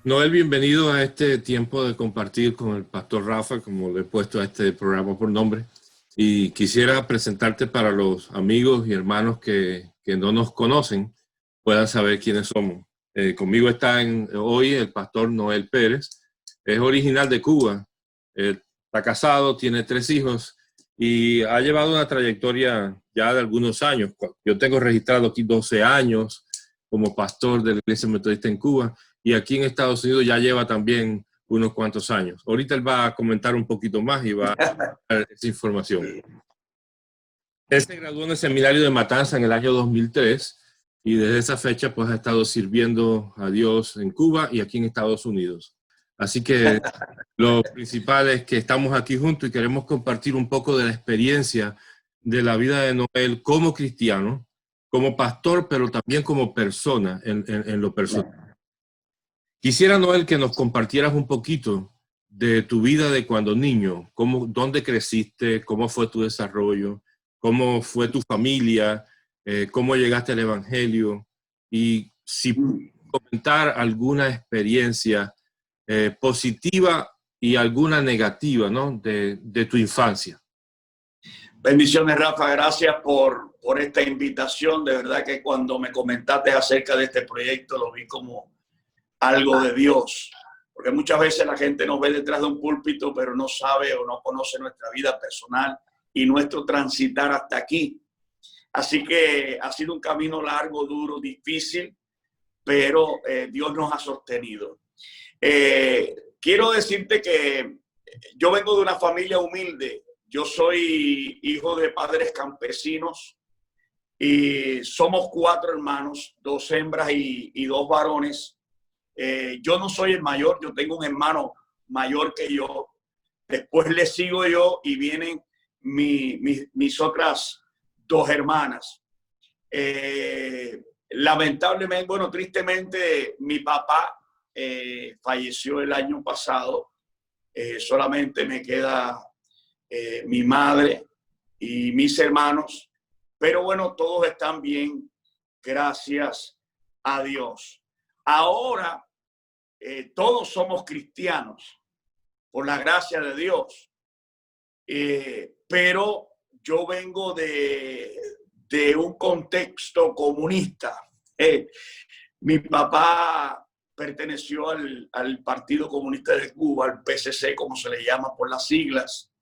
Noel, bienvenido a este tiempo de compartir con el pastor Rafa, como le he puesto a este programa por nombre. Y quisiera presentarte para los amigos y hermanos que no nos conocen, puedan saber quiénes somos. Conmigo está hoy el pastor Noel Pérez. Es original de Cuba, está casado, tiene 3 hijos y ha llevado una trayectoria ya de algunos años. Yo tengo registrado aquí 12 años como pastor de la Iglesia Metodista en Cuba. Y aquí en Estados Unidos ya lleva también unos cuantos años. Ahorita él va a comentar un poquito más y va a dar esa información. Él se graduó en el seminario de Matanza en el año 2003 y desde esa fecha pues ha estado sirviendo a Dios en Cuba y aquí en Estados Unidos. Así que lo principal es que estamos aquí juntos y queremos compartir un poco de la experiencia de la vida de Noel como cristiano, como pastor, pero también como persona en lo personal. Quisiera, Noel, que nos compartieras un poquito de tu vida de cuando niño, dónde creciste, cómo fue tu desarrollo, cómo fue tu familia, cómo llegaste al Evangelio y si puedes comentar alguna experiencia positiva y alguna negativa, ¿no? de tu infancia. Bendiciones, Rafa. Gracias por esta invitación. De verdad que cuando me comentaste acerca de este proyecto lo vi como algo de Dios, porque muchas veces la gente nos ve detrás de un púlpito, pero no sabe o no conoce nuestra vida personal y nuestro transitar hasta aquí. Así que ha sido un camino largo, duro, difícil, pero Dios nos ha sostenido. Quiero decirte que yo vengo de una familia humilde. Yo soy hijo de padres campesinos y somos 4 hermanos, 2 hembras y 2 varones. Yo no soy el mayor, yo tengo un hermano mayor que yo. Después le sigo yo y vienen mis otras 2 hermanas. Lamentablemente, bueno, tristemente, mi papá falleció el año pasado. Solamente me queda mi madre y mis hermanos. Pero bueno, todos están bien, gracias a Dios. Ahora todos somos cristianos por la gracia de Dios, pero yo vengo de un contexto comunista. Mi papá perteneció al Partido Comunista de Cuba, al PCC, como se le llama por las siglas.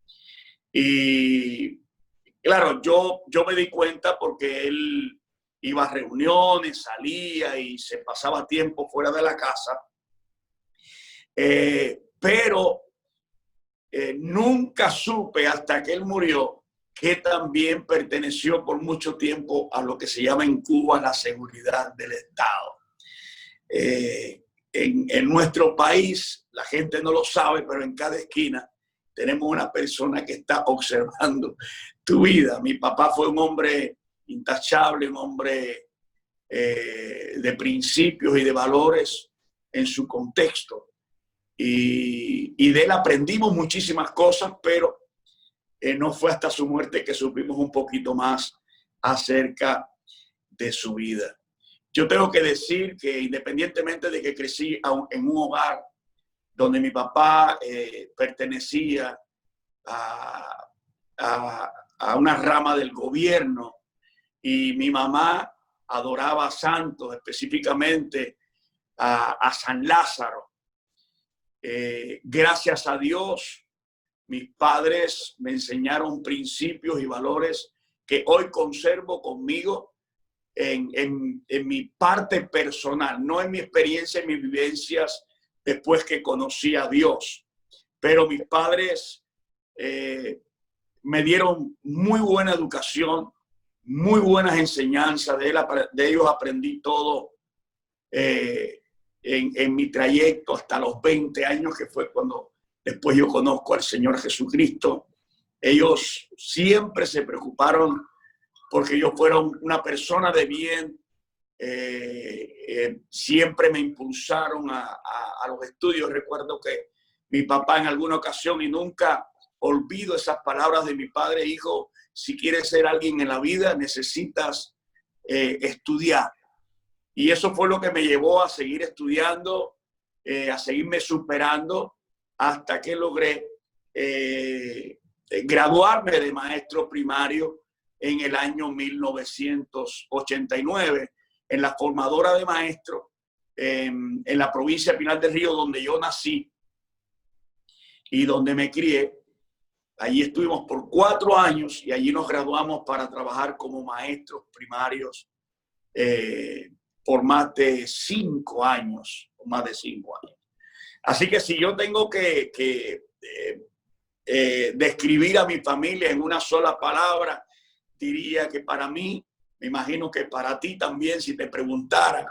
Y claro, yo me di cuenta porque él iba a reuniones, salía y se pasaba tiempo fuera de la casa. Pero nunca supe hasta que él murió que también perteneció por mucho tiempo a lo que se llama en Cuba la seguridad del Estado. En nuestro país, la gente no lo sabe, pero en cada esquina tenemos una persona que está observando tu vida. Mi papá fue un hombre intachable, un hombre de principios y de valores en su contexto. Y de él aprendimos muchísimas cosas, pero no fue hasta su muerte que supimos un poquito más acerca de su vida. Yo tengo que decir que independientemente de que crecí en un hogar donde mi papá pertenecía a una rama del gobierno y mi mamá adoraba a santos, específicamente a San Lázaro. Gracias a Dios, mis padres me enseñaron principios y valores que hoy conservo conmigo en mi parte personal, no en mi experiencia, en mis vivencias después que conocí a Dios. Pero mis padres me dieron muy buena educación, muy buenas enseñanzas. De ellos aprendí todo en mi trayecto hasta los 20 años, que fue cuando después yo conozco al Señor Jesucristo. Ellos siempre se preocuparon porque yo fuera una persona de bien. Siempre me impulsaron a los estudios. Recuerdo que mi papá en alguna ocasión, y nunca olvido esas palabras de mi padre: hijo, si quieres ser alguien en la vida, necesitas estudiar. Y eso fue lo que me llevó a seguir estudiando a seguirme superando hasta que logré graduarme de maestro primario en el año 1989 en la formadora de maestros en la provincia de Pinar del Río, donde yo nací y donde me crié. Allí estuvimos por 4 años y allí nos graduamos para trabajar como maestros primarios por más de 5 años, más de 5 años. Así que si yo tengo que describir a mi familia en una sola palabra, diría que para mí, me imagino que para ti también, si te preguntara,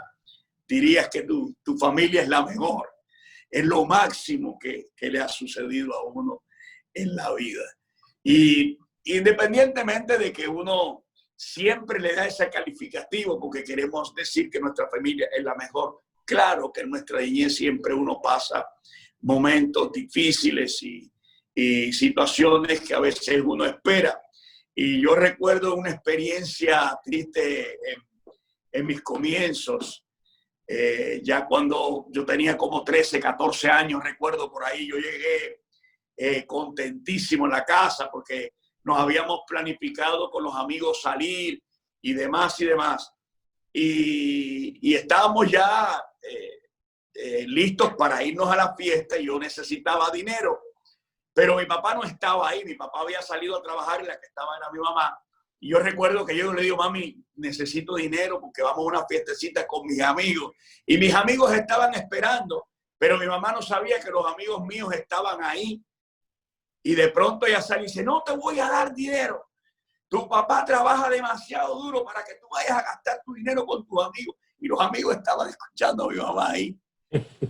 dirías que tu familia es la mejor, es lo máximo que le ha sucedido a uno en la vida. Y independientemente de que uno siempre le da ese calificativo porque queremos decir que nuestra familia es la mejor, claro que en nuestra niñez siempre uno pasa momentos difíciles y situaciones que a veces uno espera. Y yo recuerdo una experiencia triste en mis comienzos, ya cuando yo tenía como 13, 14 años, recuerdo por ahí, yo llegué contentísimo en la casa porque nos habíamos planificado con los amigos salir y demás y demás. Y estábamos ya listos para irnos a la fiesta y yo necesitaba dinero. Pero mi papá no estaba ahí, mi papá había salido a trabajar y la que estaba era mi mamá. Y yo recuerdo que yo le digo, mami, necesito dinero porque vamos a una fiestecita con mis amigos. Y mis amigos estaban esperando, pero mi mamá no sabía que los amigos míos estaban ahí. Y de pronto ella sale y dice, no te voy a dar dinero. Tu papá trabaja demasiado duro para que tú vayas a gastar tu dinero con tus amigos. Y los amigos estaban escuchando a mi mamá ahí.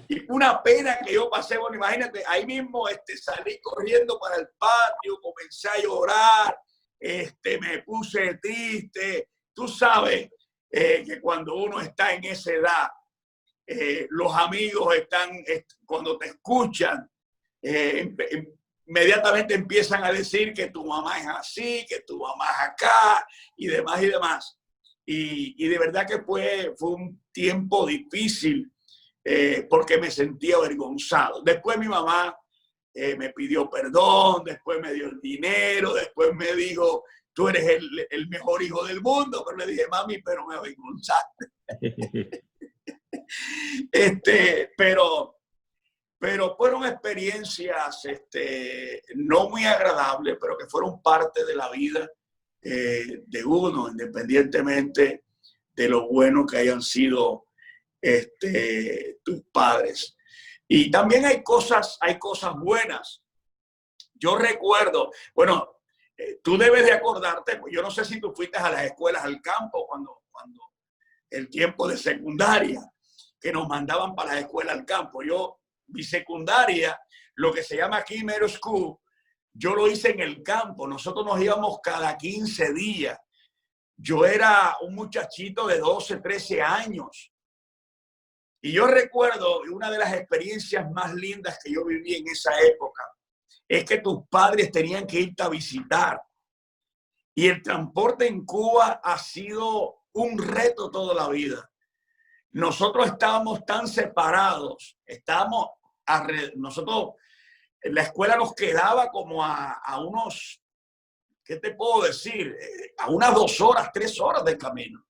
Y una pena que yo pasé, bueno, imagínate, ahí mismo salí corriendo para el patio, comencé a llorar, me puse triste. Tú sabes que cuando uno está en esa edad, los amigos están, cuando te escuchan, inmediatamente empiezan a decir que tu mamá es así, que tu mamá es acá y demás y demás. Y de verdad que fue un tiempo difícil. Porque me sentía avergonzado. Después mi mamá me pidió perdón, después me dio el dinero, después me dijo, tú eres el mejor hijo del mundo, pero le dije, mami, pero me avergonzaste. Pero fueron experiencias no muy agradables, pero que fueron parte de la vida de uno, independientemente de lo bueno que hayan sido tus padres. Y también hay cosas buenas. Yo recuerdo, bueno, tú debes de acordarte, pues yo no sé si tú fuiste a las escuelas al campo cuando el tiempo de secundaria, que nos mandaban para la escuela al campo. Mi secundaria, lo que se llama aquí middle school, yo lo hice en el campo. Nosotros nos íbamos cada 15 días. Yo era un muchachito de 12, 13 años. Y yo recuerdo una de las experiencias más lindas que yo viví en esa época es que tus padres tenían que irte a visitar. Y el transporte en Cuba ha sido un reto toda la vida. Nosotros estábamos tan separados, nosotros, la escuela nos quedaba como a unos, ¿qué te puedo decir? A unas 2 horas, 3 horas de camino.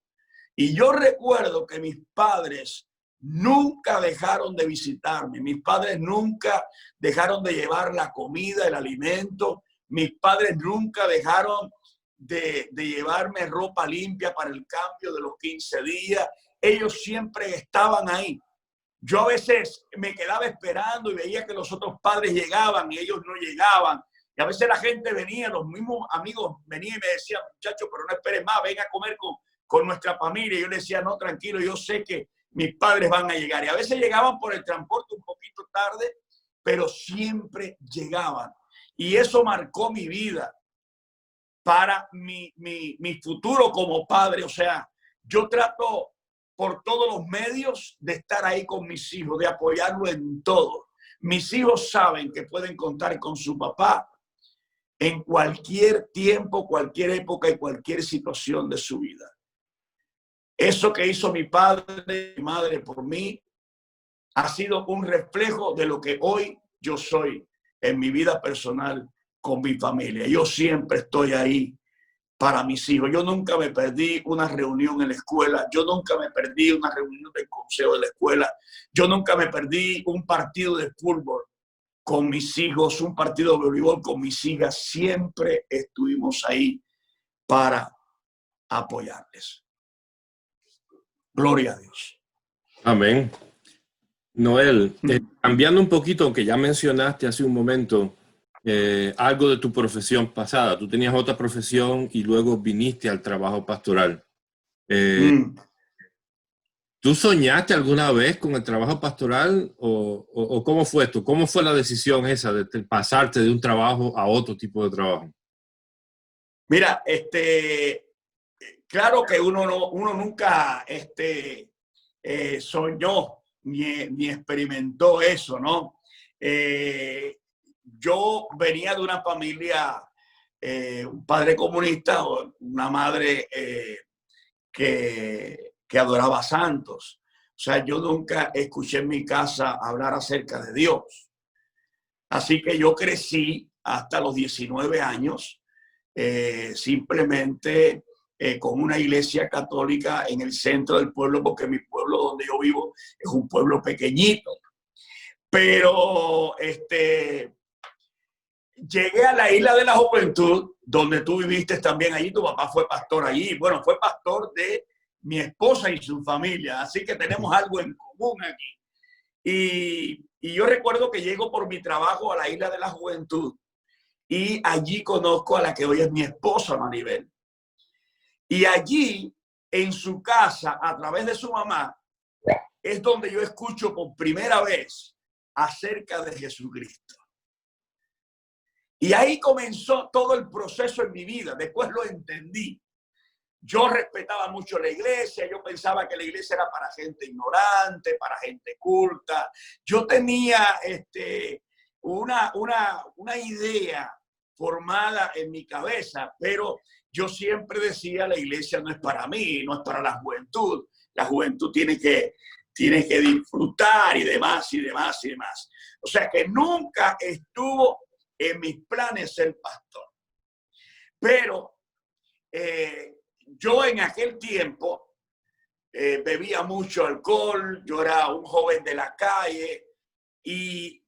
Y yo recuerdo que mis padres nunca dejaron de visitarme. Mis padres nunca dejaron de llevar la comida, el alimento. Mis padres nunca dejaron de llevarme ropa limpia para el cambio de los 15 días. Ellos siempre estaban ahí. Yo a veces me quedaba esperando y veía que los otros padres llegaban y ellos no llegaban. Y a veces la gente venía, los mismos amigos venían y me decían, muchachos, pero no esperes más, ven a comer con nuestra familia. Y yo le decía, no, tranquilo, yo sé que mis padres van a llegar. Y a veces llegaban por el transporte un poquito tarde, pero siempre llegaban. Y eso marcó mi vida para mi futuro como padre. O sea, yo trato por todos los medios de estar ahí con mis hijos, de apoyarlo en todo. Mis hijos saben que pueden contar con su papá en cualquier tiempo, cualquier época y cualquier situación de su vida. Eso que hizo mi padre y mi madre por mí, ha sido un reflejo de lo que hoy yo soy en mi vida personal con mi familia. Yo siempre estoy ahí para mis hijos. Yo nunca me perdí una reunión en la escuela. Yo nunca me perdí una reunión del consejo de la escuela. Yo nunca me perdí un partido de fútbol con mis hijos, un partido de voleibol con mis hijas. Siempre estuvimos ahí para apoyarles. Gloria a Dios. Amén. Noel, cambiando un poquito, aunque ya mencionaste hace un momento algo de tu profesión pasada. Tú tenías otra profesión y luego viniste al trabajo pastoral. ¿Tú soñaste alguna vez con el trabajo pastoral o cómo fue esto? ¿Cómo fue la decisión esa de pasarte de un trabajo a otro tipo de trabajo? Mira, claro que uno nunca soñó ni experimentó eso, ¿no? Yo venía de una familia, un padre comunista, una madre que adoraba santos. O sea, yo nunca escuché en mi casa hablar acerca de Dios. Así que yo crecí hasta los 19 años simplemente con una iglesia católica en el centro del pueblo, porque mi pueblo donde yo vivo es un pueblo pequeñito. Pero llegué a la Isla de la Juventud, donde tú viviste también allí, tu papá fue pastor allí. Bueno, fue pastor de mi esposa y su familia, así que tenemos algo en común aquí. Y yo recuerdo que llego por mi trabajo a la Isla de la Juventud y allí conozco a la que hoy es mi esposa, Maribel. Y allí, en su casa, a través de su mamá, es donde yo escucho por primera vez acerca de Jesucristo. Y ahí comenzó todo el proceso en mi vida. Después lo entendí. Yo respetaba mucho la iglesia. Yo pensaba que la iglesia era para gente ignorante, para gente culta. Yo tenía una idea formada en mi cabeza, pero yo siempre decía, la iglesia no es para mí, no es para la juventud. La juventud tiene que disfrutar y demás, y demás, y demás. O sea que nunca estuvo en mis planes ser pastor. Pero yo en aquel tiempo bebía mucho alcohol, yo era un joven de la calle y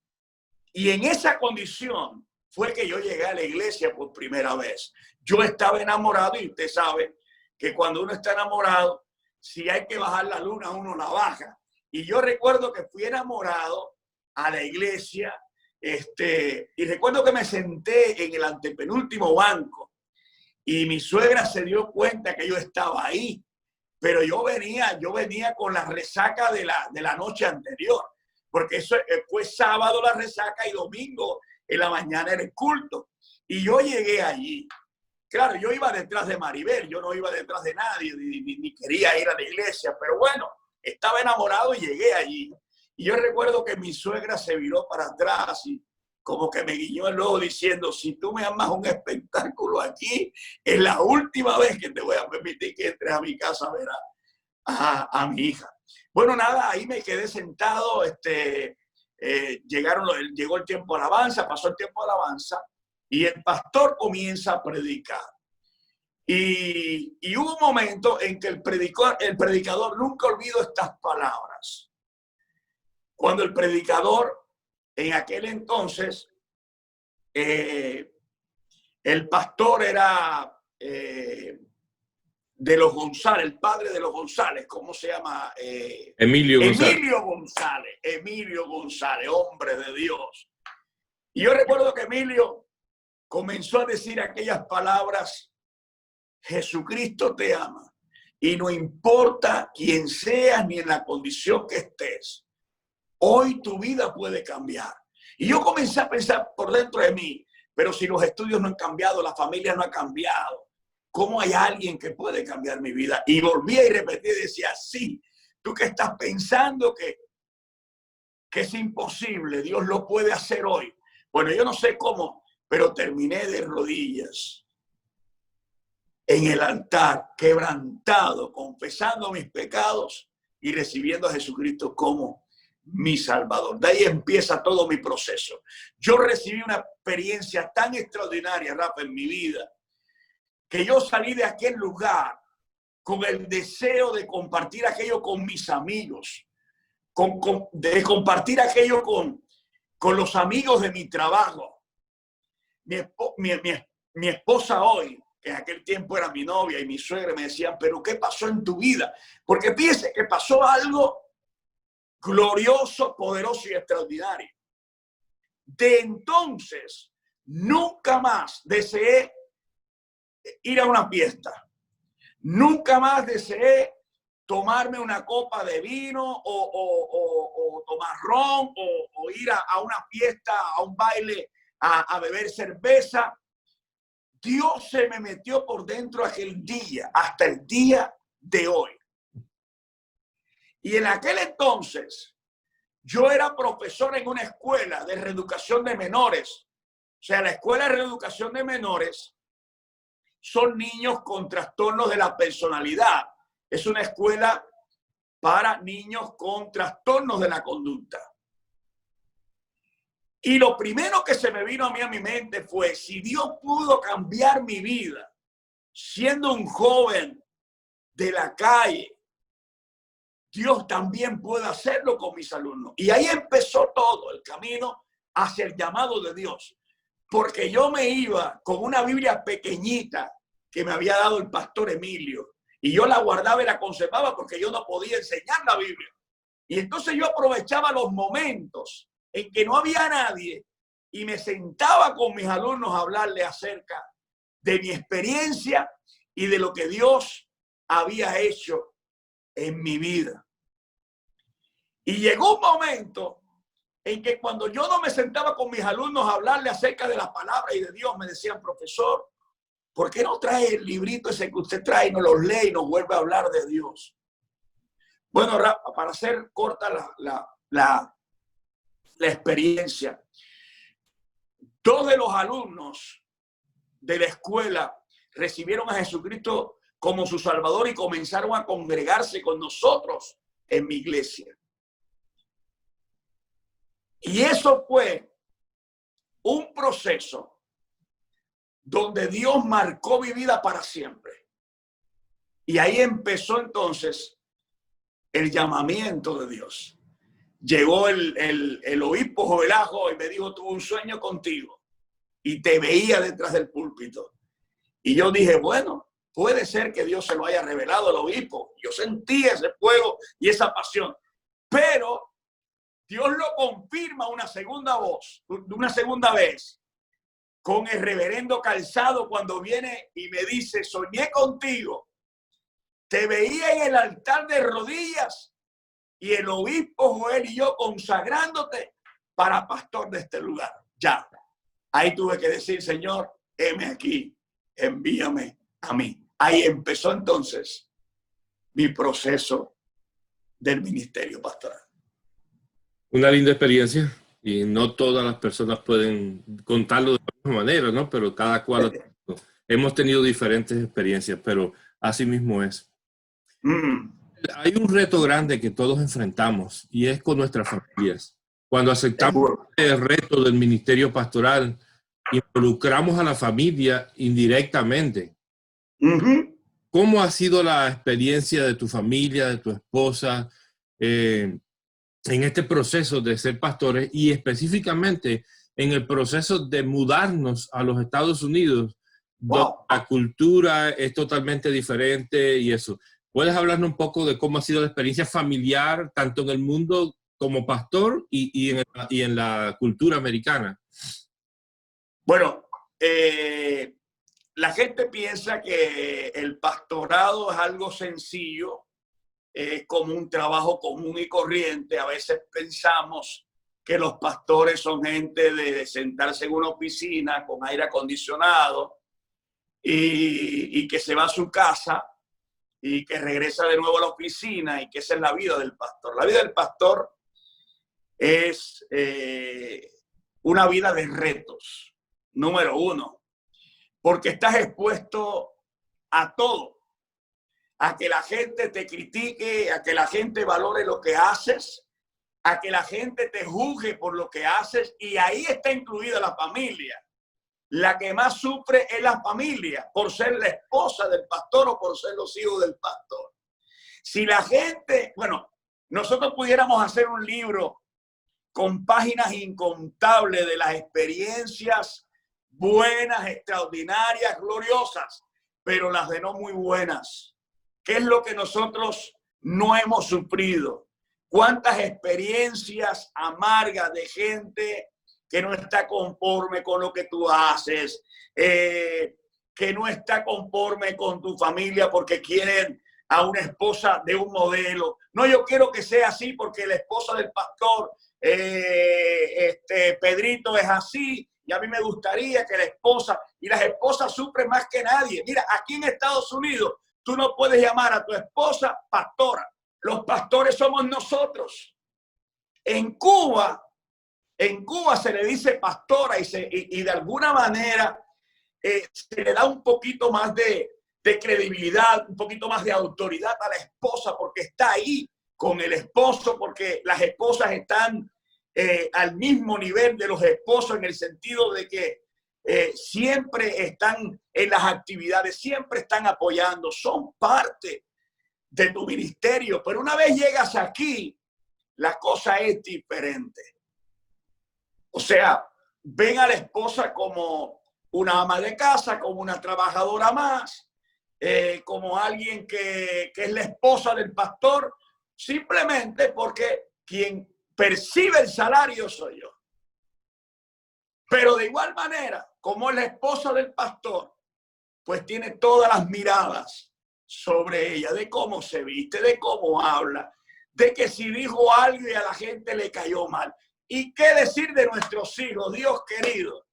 en esa condición fue que yo llegué a la iglesia por primera vez. Yo estaba enamorado y usted sabe que cuando uno está enamorado, si hay que bajar la luna, uno la baja. Y yo recuerdo que fui enamorado a la iglesia y recuerdo que me senté en el antepenúltimo banco y mi suegra se dio cuenta que yo estaba ahí, pero yo venía con la resaca de la noche anterior, porque eso fue sábado la resaca y domingo en la mañana era el culto. Y yo llegué allí. Claro, yo iba detrás de Maribel, yo no iba detrás de nadie, ni quería ir a la iglesia, pero bueno, estaba enamorado y llegué allí. Y yo recuerdo que mi suegra se viró para atrás y como que me guiñó el ojo diciendo, si tú me armas un espectáculo aquí, es la última vez que te voy a permitir que entres a mi casa a ver a mi hija. Bueno, nada, ahí me quedé sentado, llegó el tiempo de alabanza, pasó el tiempo de alabanza y el pastor comienza a predicar. Y hubo un momento en que el predicador, nunca olvido estas palabras. Cuando el predicador, en aquel entonces, el pastor era de los González, el padre de los González, ¿cómo se llama? Emilio González, hombre de Dios. Y yo recuerdo que Emilio comenzó a decir aquellas palabras, Jesucristo te ama y no importa quién seas ni en la condición que estés, hoy tu vida puede cambiar. Y yo comencé a pensar por dentro de mí, pero si los estudios no han cambiado, la familia no ha cambiado, ¿cómo hay alguien que puede cambiar mi vida? Y volvía y repetía y decía, sí, tú que estás pensando que es imposible, Dios lo puede hacer hoy. Bueno, yo no sé cómo, pero terminé de rodillas en el altar, quebrantado, confesando mis pecados y recibiendo a Jesucristo como mi Salvador. De ahí empieza todo mi proceso. Yo recibí una experiencia tan extraordinaria, Rafa, en mi vida, que yo salí de aquel lugar con el deseo de compartir aquello con mis amigos, de compartir aquello con los amigos de mi trabajo. Mi esposa hoy, que en aquel tiempo era mi novia, y mi suegra me decían, pero ¿qué pasó en tu vida? Porque fíjese que pasó algo glorioso, poderoso y extraordinario. De entonces, nunca más deseé ir a una fiesta. Nunca más deseé tomarme una copa de vino o tomar ron o ir a una fiesta, a un baile, a beber cerveza. Dios se me metió por dentro aquel día, hasta el día de hoy. Y en aquel entonces, yo era profesor en una escuela de reeducación de menores. O sea, la escuela de reeducación de menores son niños con trastornos de la personalidad. Es una escuela para niños con trastornos de la conducta. Y lo primero que se me vino a mi mente fue, si Dios pudo cambiar mi vida siendo un joven de la calle, Dios también puede hacerlo con mis alumnos. Y ahí empezó todo el camino hacia el llamado de Dios. Porque yo me iba con una Biblia pequeñita que me había dado el pastor Emilio. Y yo la guardaba y la conservaba porque yo no podía enseñar la Biblia. Y entonces yo aprovechaba los momentos en que no había nadie y me sentaba con mis alumnos a hablarles acerca de mi experiencia y de lo que Dios había hecho en mi vida. Y llegó un momento en que cuando yo no me sentaba con mis alumnos a hablarle acerca de la palabra y de Dios, me decían, profesor, ¿por qué no trae el librito ese que usted trae y nos los lee y nos vuelve a hablar de Dios? Bueno, Rafa, para hacer corta la experiencia, dos de los alumnos de la escuela recibieron a Jesucristo como su Salvador y comenzaron a congregarse con nosotros en mi iglesia. Y eso fue un proceso donde Dios marcó mi vida para siempre. Y ahí empezó entonces el llamamiento de Dios. Llegó el obispo Jovelajo y me dijo, tuve un sueño contigo y te veía detrás del púlpito. Y yo dije, bueno, puede ser que Dios se lo haya revelado al obispo. Yo sentí ese fuego y esa pasión, pero Dios lo confirma una segunda vez con el reverendo Calzado cuando viene y me dice, soñé contigo, te veía en el altar de rodillas y el obispo Joel y yo consagrándote para pastor de este lugar. Ya, ahí tuve que decir, Señor, heme aquí, envíame a mí. Ahí empezó entonces mi proceso del ministerio pastoral. Una linda experiencia y no todas las personas pueden contarlo de la misma manera, ¿no? Pero cada cual hemos tenido diferentes experiencias, pero así mismo es. Hay un reto grande que todos enfrentamos y es con nuestras familias. Cuando aceptamos el reto del ministerio pastoral, involucramos a la familia indirectamente. ¿Cómo ha sido la experiencia de tu familia, de tu esposa, en este proceso de ser pastores y específicamente en el proceso de mudarnos a los Estados Unidos, donde la cultura es totalmente diferente y eso? ¿Puedes hablarnos un poco de cómo ha sido la experiencia familiar, tanto en el mundo como pastor y en la cultura americana? Bueno, la gente piensa que el pastorado es algo sencillo, como un trabajo común y corriente. A veces pensamos que los pastores son gente de sentarse en una oficina con aire acondicionado y que se va a su casa y que regresa de nuevo a la oficina y que esa es la vida del pastor. La vida del pastor es una vida de retos, número uno, porque estás expuesto a todo. A que la gente te critique, a que la gente valore lo que haces a que la gente te juzgue por lo que haces, y ahí está incluida la familia. La que más sufre es la familia, por ser la esposa del pastor o por ser los hijos del pastor. Si la gente, bueno, nosotros pudiéramos hacer un libro con páginas incontables de las experiencias buenas, extraordinarias, gloriosas, pero las de no muy buenas. ¿Qué es lo que nosotros no hemos sufrido? ¿Cuántas experiencias amargas de gente que no está conforme con lo que tú haces, que no está conforme con tu familia porque quieren a una esposa de un modelo? No, yo quiero que sea así porque la esposa del pastor Pedrito es así, y a mí me gustaría que la esposa, y las esposas sufren más que nadie. Mira, aquí en Estados Unidos tú no puedes llamar a tu esposa pastora. Los pastores somos nosotros. En Cuba se le dice pastora y de alguna manera se le da un poquito más de credibilidad, un poquito más de autoridad a la esposa porque está ahí con el esposo, porque las esposas están al mismo nivel de los esposos en el sentido de que siempre están en las actividades, siempre están apoyando, son parte de tu ministerio. Pero una vez llegas aquí, la cosa es diferente. O sea, ven a la esposa como una ama de casa, como una trabajadora más, como alguien que es la esposa del pastor, simplemente porque quien percibe el salario soy yo. Pero de igual manera, como es la esposa del pastor, pues tiene todas las miradas sobre ella, de cómo se viste, de cómo habla, de que si dijo algo y a la gente le cayó mal. ¿Y qué decir de nuestros hijos, Dios querido?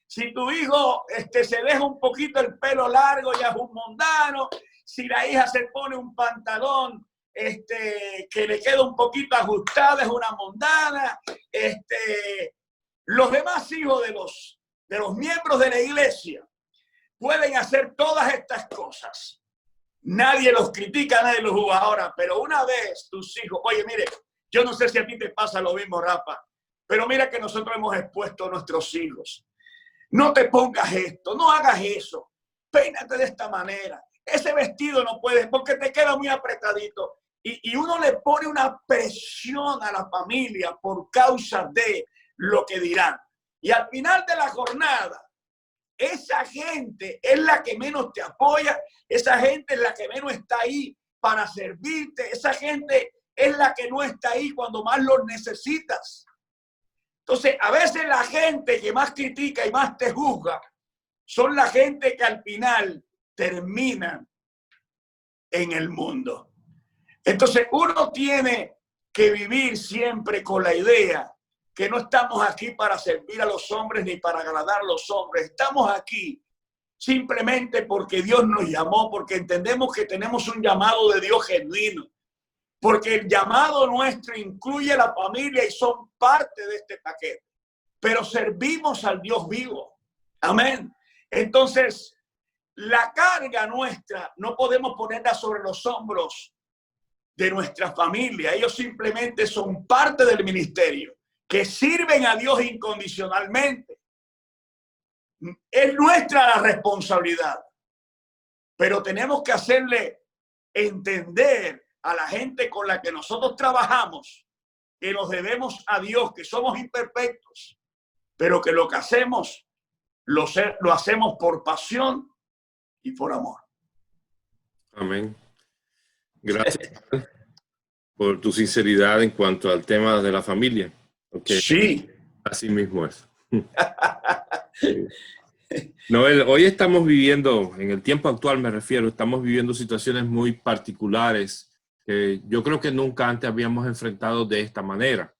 Si tu hijo se deja un poquito el pelo largo, ya es un mundano. Si la hija se pone un pantalón que le queda un poquito ajustado, es una mundana. Los demás hijos de los miembros de la iglesia pueden hacer todas estas cosas. Nadie los critica, nadie los juzga ahora, pero una vez tus hijos, oye, mire, yo no sé si a ti te pasa lo mismo, Rafa, pero mira que nosotros hemos expuesto a nuestros hijos. No te pongas esto, no hagas eso, peínate de esta manera, ese vestido no puedes porque te queda muy apretadito. Y uno le pone una presión a la familia por causa de lo que dirán. Y al final de la jornada, esa gente es la que menos te apoya, esa gente es la que menos está ahí para servirte, esa gente es la que no está ahí cuando más los necesitas. Entonces, a veces la gente que más critica y más te juzga son la gente que al final terminan en el mundo. Entonces, uno tiene que vivir siempre con la idea que no estamos aquí para servir a los hombres ni para agradar a los hombres. Estamos aquí simplemente porque Dios nos llamó, porque entendemos que tenemos un llamado de Dios genuino, porque el llamado nuestro incluye a la familia y son parte de este paquete, pero servimos al Dios vivo. Amén. Entonces, la carga nuestra no podemos ponerla sobre los hombros de nuestra familia. Ellos simplemente son parte del ministerio, que sirven a Dios incondicionalmente. Es nuestra la responsabilidad, pero tenemos que hacerle entender a la gente con la que nosotros trabajamos que nos debemos a Dios, que somos imperfectos, pero que lo que hacemos lo hacemos por pasión y por amor. Amén. Gracias por tu sinceridad en cuanto al tema de la familia. Okay. Sí. Así mismo es. Noel, hoy estamos viviendo, en el tiempo actual me refiero, estamos viviendo situaciones muy particulares que yo creo que nunca antes habíamos enfrentado de esta manera.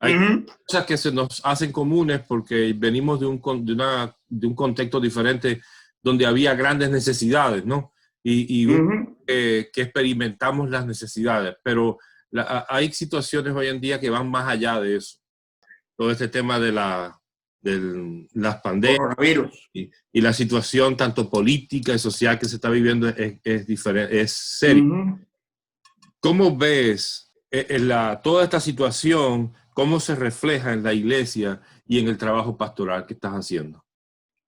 Hay cosas que se nos hacen comunes porque venimos de un contexto diferente donde había grandes necesidades, ¿no? Que experimentamos las necesidades, pero hay situaciones hoy en día que van más allá de eso. Todo este tema de las pandemias y la situación tanto política y social que se está viviendo es diferente, es seria. ¿Cómo ves toda esta situación, ¿cómo se refleja en la iglesia y en el trabajo pastoral que estás haciendo?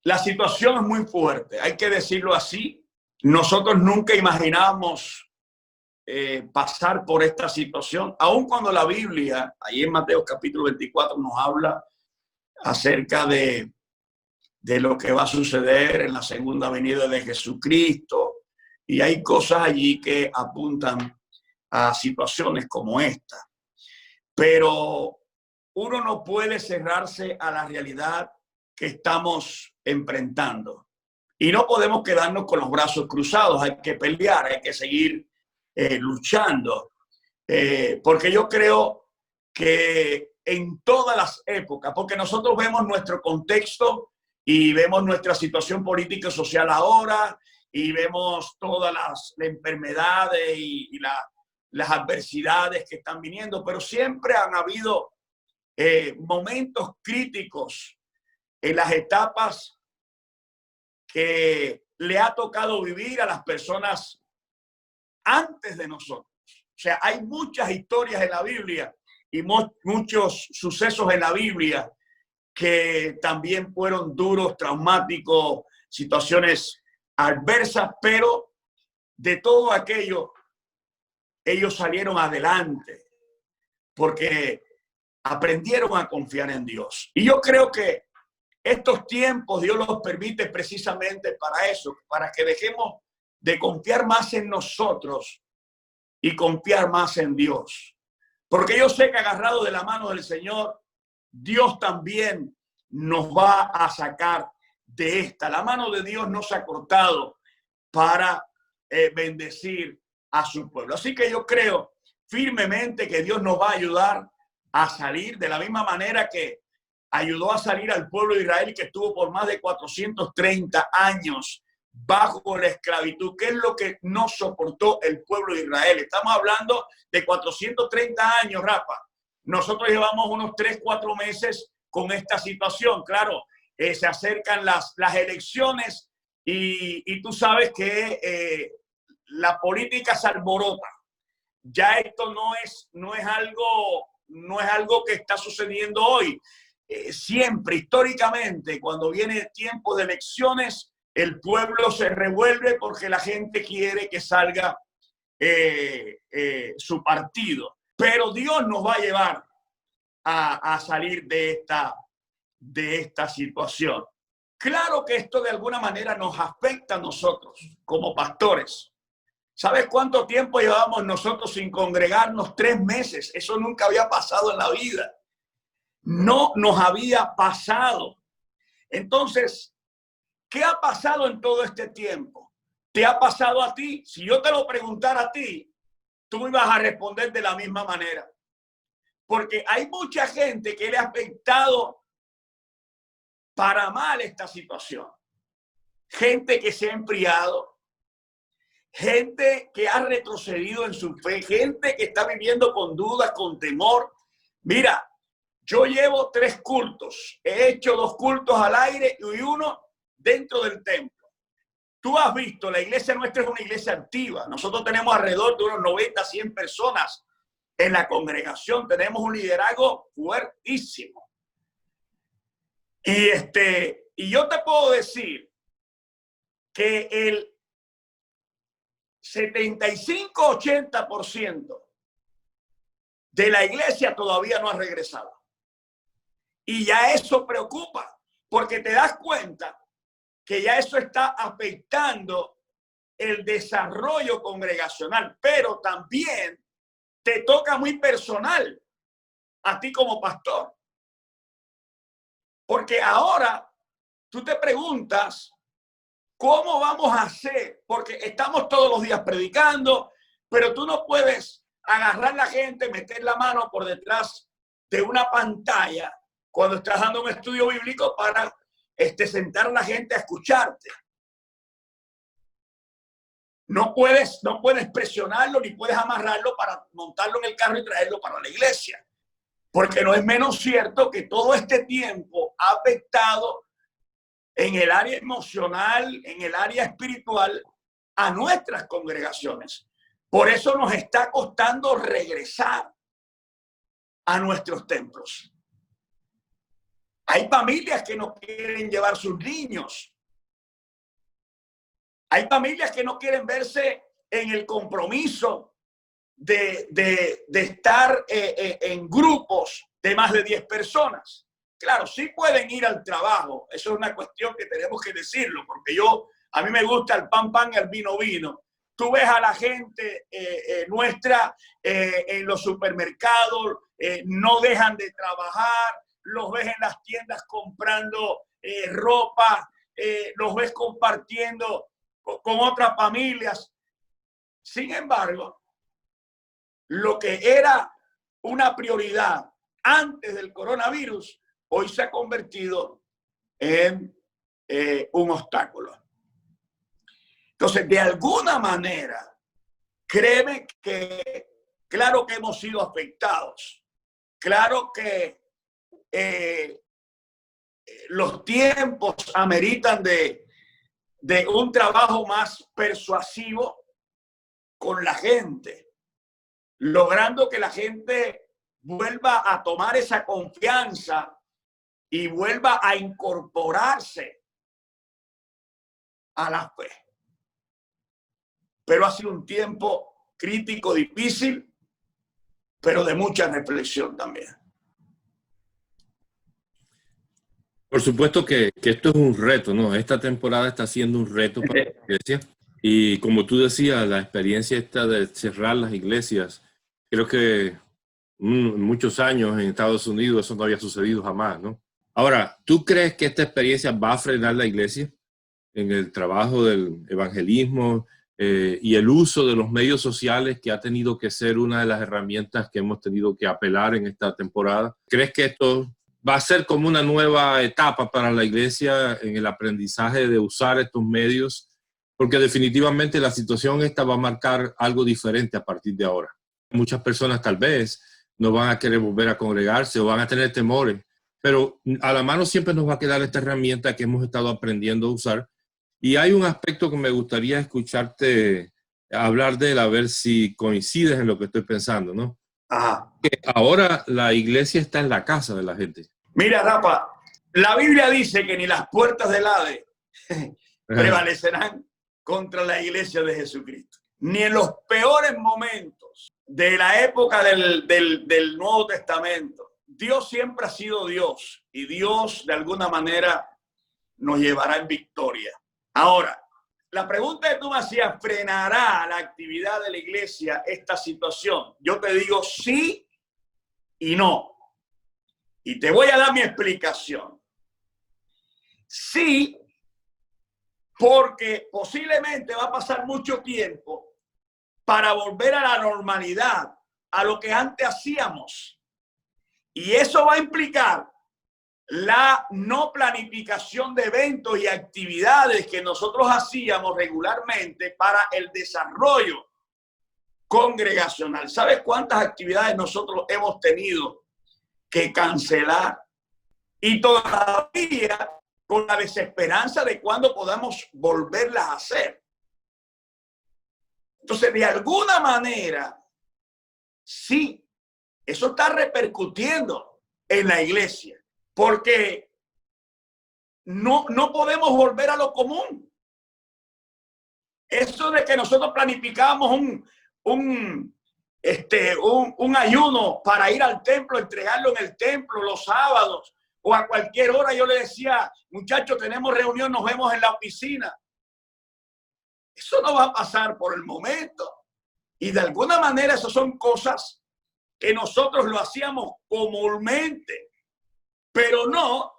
La situación es muy fuerte, hay que decirlo así. Nosotros nunca imaginamos pasar por esta situación, aun cuando la Biblia, ahí en Mateo capítulo 24, nos habla acerca de lo que va a suceder en la segunda venida de Jesucristo. Y hay cosas allí que apuntan a situaciones como esta. Pero uno no puede cerrarse a la realidad que estamos enfrentando. Y no podemos quedarnos con los brazos cruzados. Hay que pelear, hay que seguir luchando. Porque yo creo que en todas las épocas, porque nosotros vemos nuestro contexto y vemos nuestra situación política y social ahora, y vemos todas las enfermedades y las adversidades que están viniendo, pero siempre han habido momentos críticos en las etapas que le ha tocado vivir a las personas antes de nosotros. O sea, hay muchas historias en la Biblia y muchos sucesos en la Biblia que también fueron duros, traumáticos, situaciones adversas, pero de todo aquello ellos salieron adelante porque aprendieron a confiar en Dios. Y yo creo que estos tiempos Dios los permite precisamente para eso, para que dejemos de confiar más en nosotros y confiar más en Dios. Porque yo sé que agarrado de la mano del Señor, Dios también nos va a sacar de esta. La mano de Dios no se ha cortado para bendecir a su pueblo. Así que yo creo firmemente que Dios nos va a ayudar a salir de la misma manera que ayudó a salir al pueblo de Israel, que estuvo por más de 430 años bajo la esclavitud. ¿Qué es lo que no soportó el pueblo de Israel? Estamos hablando de 430 años, Rafa. Nosotros llevamos unos 3-4 meses con esta situación. Claro, se acercan las elecciones y tú sabes que la política se alborota. Ya esto no es algo que está sucediendo hoy. Siempre, históricamente, cuando viene tiempo de elecciones, el pueblo se revuelve porque la gente quiere que salga su partido. Pero Dios nos va a llevar a salir de esta situación. Claro que esto de alguna manera nos afecta a nosotros como pastores. ¿Sabes cuánto tiempo llevábamos nosotros sin congregarnos? 3 meses. Eso nunca había pasado en la vida. No nos había pasado. Entonces, ¿qué ha pasado en todo este tiempo? ¿Te ha pasado a ti? Si yo te lo preguntara a ti, tú ibas a responder de la misma manera. Porque hay mucha gente que le ha afectado para mal esta situación. Gente que se ha enfriado, gente que ha retrocedido en su fe, gente que está viviendo con dudas, con temor. Mira, yo llevo 3 cultos. He hecho 2 cultos al aire y uno dentro del templo. Tú has visto, la iglesia nuestra es una iglesia activa. Nosotros tenemos alrededor de unos 90, 100 personas en la congregación. Tenemos un liderazgo fuertísimo. Y yo te puedo decir que el 75-80% de la iglesia todavía no ha regresado. Y ya eso preocupa, porque te das cuenta que ya eso está afectando el desarrollo congregacional, pero también te toca muy personal a ti como pastor. Porque ahora tú te preguntas, ¿cómo vamos a hacer? Porque estamos todos los días predicando, pero tú no puedes agarrar a la gente, meter la mano por detrás de una pantalla cuando estás dando un estudio bíblico para sentar a la gente a escucharte. No puedes presionarlo ni puedes amarrarlo para montarlo en el carro y traerlo para la iglesia. Porque no es menos cierto que todo este tiempo ha afectado en el área emocional, en el área espiritual, a nuestras congregaciones. Por eso nos está costando regresar a nuestros templos. Hay familias que no quieren llevar sus niños. Hay familias que no quieren verse en el compromiso de estar en grupos de más de 10 personas. Claro, sí pueden ir al trabajo. Eso es una cuestión que tenemos que decirlo, porque a mí me gusta el pan, pan y el vino, vino. Tú ves a la gente nuestra en los supermercados, no dejan de trabajar, los ves en las tiendas comprando ropa, los ves compartiendo con otras familias. Sin embargo, lo que era una prioridad antes del coronavirus, hoy se ha convertido en un obstáculo. Entonces, de alguna manera, créeme que claro que hemos sido afectados. Claro que los tiempos ameritan de un trabajo más persuasivo con la gente, logrando que la gente vuelva a tomar esa confianza y vuelva a incorporarse a la fe. Pero ha sido un tiempo crítico, difícil, pero de mucha reflexión también. Por supuesto que esto es un reto, ¿no? Esta temporada está siendo un reto para la iglesia. Y como tú decías, la experiencia esta de cerrar las iglesias, creo que en muchos años en Estados Unidos eso no había sucedido jamás, ¿no? Ahora, ¿tú crees que esta experiencia va a frenar la iglesia en el trabajo del evangelismo y el uso de los medios sociales, que ha tenido que ser una de las herramientas que hemos tenido que apelar en esta temporada? ¿Crees que esto va a ser como una nueva etapa para la iglesia en el aprendizaje de usar estos medios? Porque definitivamente la situación esta va a marcar algo diferente a partir de ahora. Muchas personas tal vez no van a querer volver a congregarse o van a tener temores, pero a la mano siempre nos va a quedar esta herramienta que hemos estado aprendiendo a usar. Y hay un aspecto que me gustaría escucharte hablar de él, a ver si coincides en lo que estoy pensando, ¿no? Ajá. Que ahora la iglesia está en la casa de la gente. Mira, Rafa, la Biblia dice que ni las puertas del Hades prevalecerán contra la iglesia de Jesucristo. Ni en los peores momentos de la época del Nuevo Testamento. Dios siempre ha sido Dios y Dios de alguna manera nos llevará en victoria. Ahora, la pregunta que tú me hacías, ¿frenará la actividad de la iglesia esta situación? Yo te digo sí y no. Y te voy a dar mi explicación. Sí, porque posiblemente va a pasar mucho tiempo para volver a la normalidad, a lo que antes hacíamos. Y eso va a implicar la no planificación de eventos y actividades que nosotros hacíamos regularmente para el desarrollo congregacional. ¿Sabes cuántas actividades nosotros hemos tenido que cancelar? Y todavía con la desesperanza de cuándo podamos volverlas a hacer. Entonces, de alguna manera, sí, eso está repercutiendo en la iglesia. Porque no podemos volver a lo común. Eso de que nosotros planificábamos un ayuno para ir al templo, entregarlo en el templo los sábados o a cualquier hora, yo le decía, muchachos, tenemos reunión, nos vemos en la oficina. Eso no va a pasar por el momento. Y de alguna manera esas son cosas que nosotros lo hacíamos comúnmente. Pero no,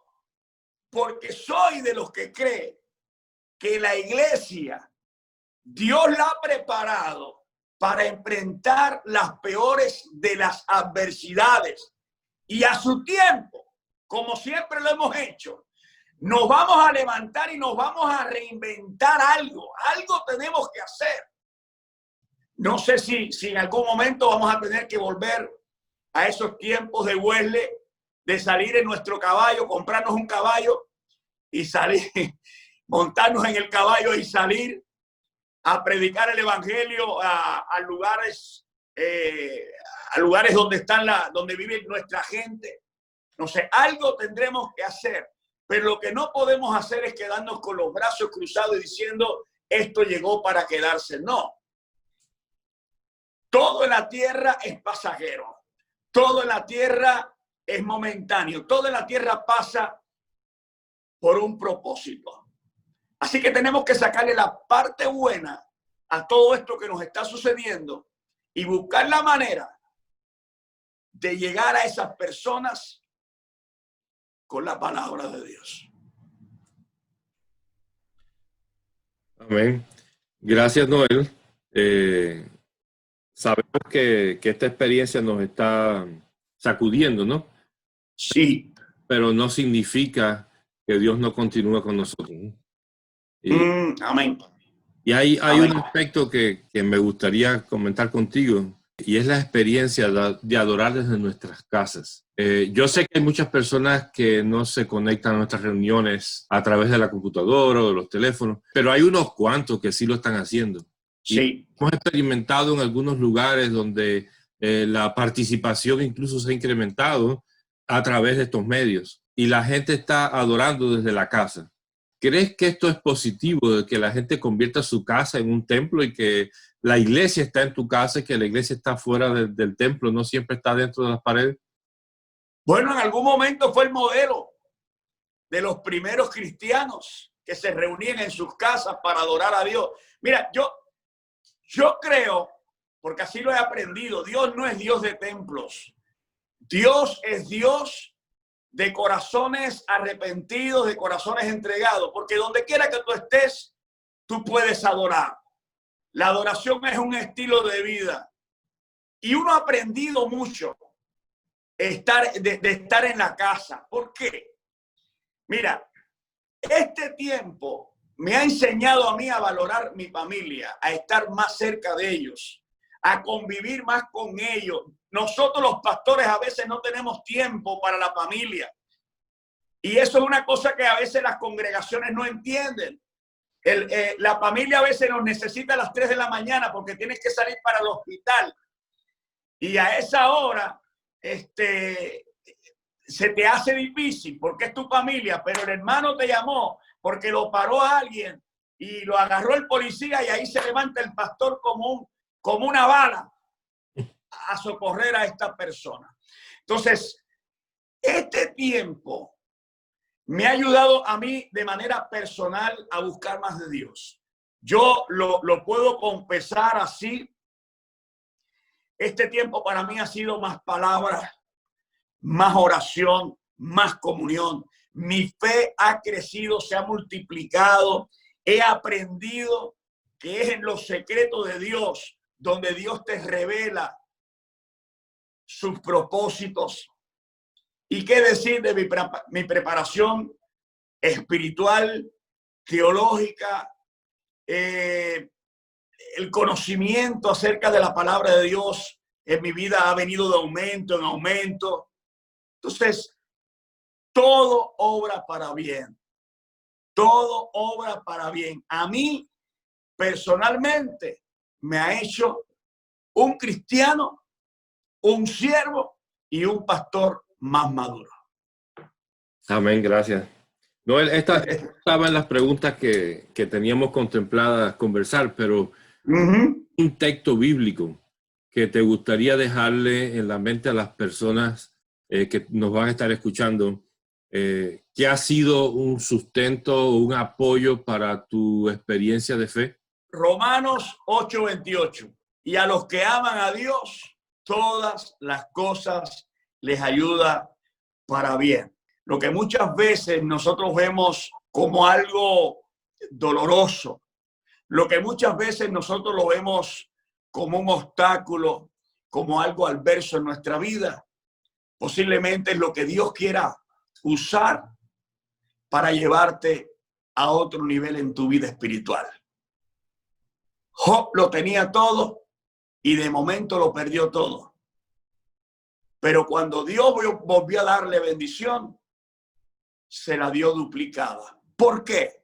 porque soy de los que cree que la iglesia, Dios la ha preparado para enfrentar las peores de las adversidades. Y a su tiempo, como siempre lo hemos hecho, nos vamos a levantar y nos vamos a reinventar algo. Algo tenemos que hacer. No sé si en algún momento vamos a tener que volver a esos tiempos de Wesley, de salir en nuestro caballo, comprarnos un caballo y salir, montarnos en el caballo y salir a predicar el evangelio a lugares donde donde vive nuestra gente. No sé, algo tendremos que hacer, pero lo que no podemos hacer es quedarnos con los brazos cruzados y diciendo esto llegó para quedarse. No. Todo en la tierra es pasajero. Todo en la tierra es momentáneo. Todo en la tierra pasa por un propósito. Así que tenemos que sacarle la parte buena a todo esto que nos está sucediendo y buscar la manera de llegar a esas personas con la palabra de Dios. Amén. Gracias, Noel. Sabemos que esta experiencia nos está sacudiendo, ¿no? Sí. Pero no significa que Dios no continúa con nosotros, ¿no? Amén. Y hay Amén. un aspecto que me gustaría comentar contigo, y es la experiencia de adorar desde nuestras casas. Yo sé que hay muchas personas que no se conectan a nuestras reuniones a través de la computadora o de los teléfonos, pero hay unos cuantos que sí lo están haciendo. Sí. Y hemos experimentado en algunos lugares donde la participación incluso se ha incrementado a través de estos medios y la gente está adorando desde la casa. ¿Crees que esto es positivo, de que la gente convierta su casa en un templo y que la iglesia está en tu casa y que la iglesia está fuera del templo, no siempre está dentro de las paredes? Bueno, en algún momento fue el modelo de los primeros cristianos que se reunían en sus casas para adorar a Dios. Mira, yo creo, porque así lo he aprendido, Dios no es Dios de templos. Dios es Dios de corazones arrepentidos, de corazones entregados, porque donde quiera que tú estés, tú puedes adorar. La adoración es un estilo de vida. Y uno ha aprendido mucho de estar en la casa. ¿Por qué? Mira, este tiempo me ha enseñado a mí a valorar mi familia, a estar más cerca de ellos, a convivir más con ellos. Nosotros los pastores a veces no tenemos tiempo para la familia. Y eso es una cosa que a veces las congregaciones no entienden. La familia a veces nos necesita a las 3 de la mañana porque tienes que salir para el hospital. Y a esa hora se te hace difícil porque es tu familia, pero el hermano te llamó porque lo paró a alguien y lo agarró el policía y ahí se levanta el pastor como una bala a socorrer a esta persona. Entonces, este tiempo me ha ayudado a mí de manera personal a buscar más de Dios. Yo lo puedo confesar así. Este tiempo para mí ha sido más palabra, más oración, más comunión. Mi fe ha crecido, se ha multiplicado. He aprendido que es en los secretos de Dios donde Dios te revela sus propósitos. ¿Y qué decir de mi preparación espiritual, teológica, el conocimiento acerca de la palabra de Dios en mi vida ha venido de aumento en aumento? Entonces, todo obra para bien. Todo obra para bien. A mí, personalmente, me ha hecho un cristiano, un siervo y un pastor más maduro. Amén, gracias. Noel, esta estaba en las preguntas que teníamos contempladas conversar, pero un texto bíblico que te gustaría dejarle en la mente a las personas que nos van a estar escuchando, ¿qué ha sido un sustento o un apoyo para tu experiencia de fe? Romanos 8:28. Y a los que aman a Dios, todas las cosas les ayuda para bien. Lo que muchas veces nosotros vemos como algo doloroso, lo que muchas veces nosotros lo vemos como un obstáculo, como algo adverso en nuestra vida, posiblemente es lo que Dios quiera usar para llevarte a otro nivel en tu vida espiritual. Job lo tenía todo y de momento lo perdió todo. Pero cuando Dios volvió a darle bendición, se la dio duplicada. ¿Por qué?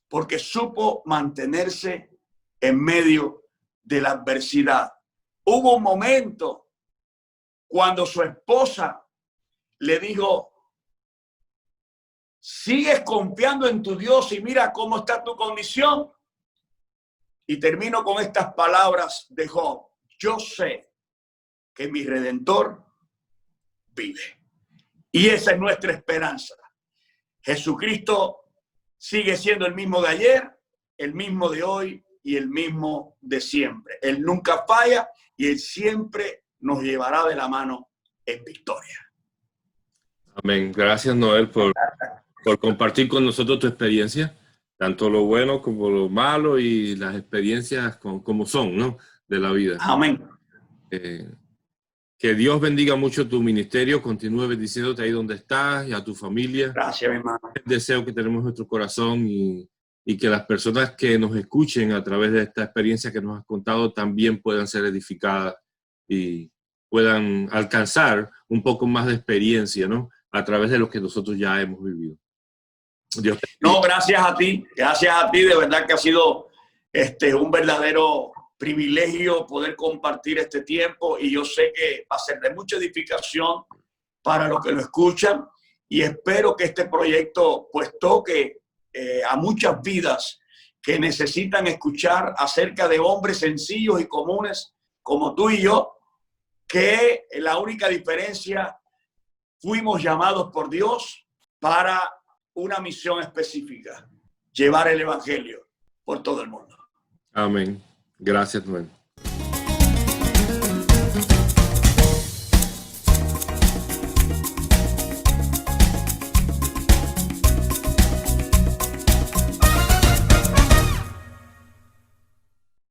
Porque supo mantenerse en medio de la adversidad. Hubo un momento cuando su esposa le dijo: ¿sigues confiando en tu Dios y mira cómo está tu condición? Y termino con estas palabras de Job: yo sé que mi Redentor vive. Y esa es nuestra esperanza. Jesucristo sigue siendo el mismo de ayer, el mismo de hoy y el mismo de siempre. Él nunca falla y Él siempre nos llevará de la mano en victoria. Amén. Gracias, Noel, por compartir con nosotros tu experiencia, tanto lo bueno como lo malo y las experiencias como son, ¿no?, de la vida. Amén. Que Dios bendiga mucho tu ministerio, continúe bendiciéndote ahí donde estás y a tu familia. Gracias, mi hermano. El deseo que tenemos en nuestro corazón y que las personas que nos escuchen a través de esta experiencia que nos has contado también puedan ser edificadas y puedan alcanzar un poco más de experiencia, ¿no?, a través de lo que nosotros ya hemos vivido. Dios te bendiga. No, gracias a ti, de verdad que ha sido un verdadero privilegio poder compartir este tiempo, y yo sé que va a ser de mucha edificación para los que lo escuchan, y espero que este proyecto pues toque a muchas vidas que necesitan escuchar acerca de hombres sencillos y comunes como tú y yo, que la única diferencia, fuimos llamados por Dios para una misión específica: llevar el evangelio por todo el mundo. Amén. Gracias, Noel.